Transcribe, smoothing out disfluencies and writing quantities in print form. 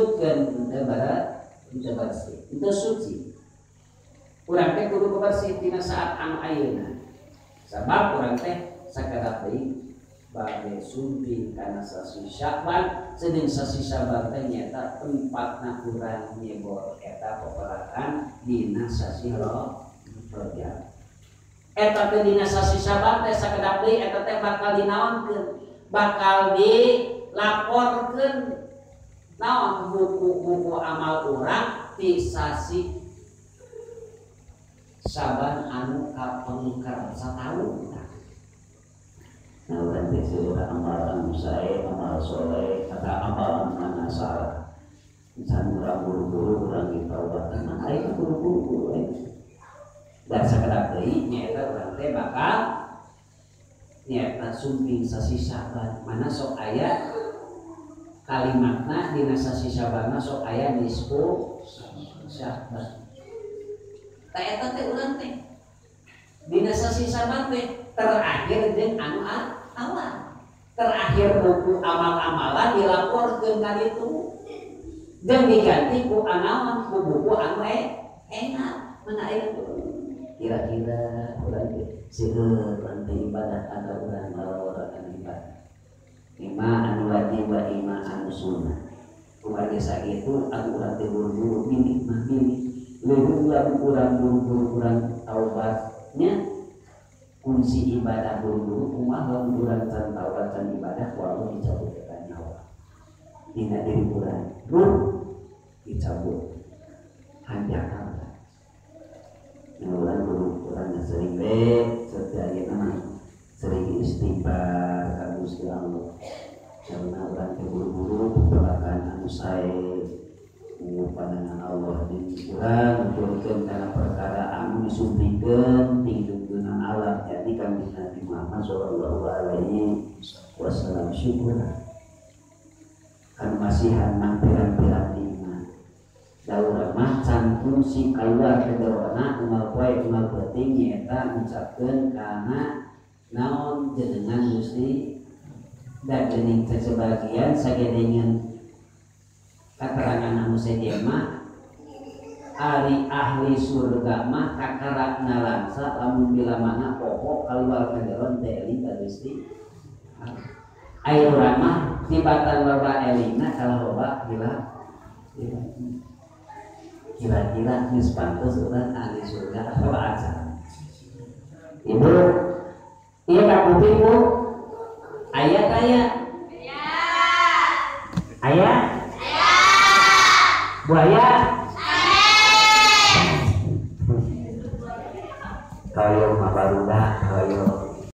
Bukan daripada bersih itu suci. Urang teh kudu bersih tina saat anu ayeuna. Sabab urang teh sakadap deui bade sumping kana sasi Sya'ban, sedeng sasi Sya'ban teh nyata tempatna urang nyebor eta peperangan dina sasi Rajab. Eta teh dina sasi Sya'ban teh sakadap deui eta teh bakal dinaonkeun, bakal dilaporkeun naon buku-buku amal urang ti sasi Sya'ban anu kapengker sataun. Nah, urang teh urang amal anu sae, amal soleh, kata amal mana salah. Misalnya urang buru-buru urang ditaubatkeun, mah aya buru-buru dan sakadap deui nyaeta urang teh bakal nyaeta sumping sasi Sya'ban, mana sok aya kalimatna dina sasi Sya'ban sok aya nisfu Sya'ban. Ta eta teh urang teh dina sasi Sya'ban teh terakhir jeung anu awal. Terakhir buku amal-amalan dilaporkeun ka ditu. Dan diganti ku anaon ku buku anu enak. Mana aya kira-kira urang teh seueur urang teh ibadah ada urang ngalaworakan ibadah. Ima anu wajib wa ima anu sunnah. Kumaha sakitu anu urang teh buru-buru milih mah milih. Leuwih urang buru-buru urang taubatnya kunci ibadah buru-buru kumaha urang can taubat can ibadah walau dicabut ka nyawa. Dina diri urang ruh dicabut hanjakan. Nah urang urang sering setiap mah sering istighfar ka Gusti Allah. Karena urang teh buru-buru pelakan anu sae pandangan Allah di urang nuturkeun kana perkara anu disumpikeun ti hidupkeun alam. Jadi kami Nabi Muhammad sallallahu alaihi wasallam syukur kan masihan nang pirang-pirang nikmat. Da urang mah can fungsi kaluar ke dorona umal poe umal penting nyaeta ngucapkeun kana naon jenengan Gusti da geuning teh sebagian sagedengan katerangan anu sedia mah ari ahli surga mah kakarakna langsa lamun bila mana pokok keluar ka jalan teh eling ka Gusti. Aya urang mah tibatan loba elingna kalau loba kira-kira geus pantes urang ahli surga apa acan. Ibu ieu kabuping Bu aya taya aya buaya kayo mabarudak kayo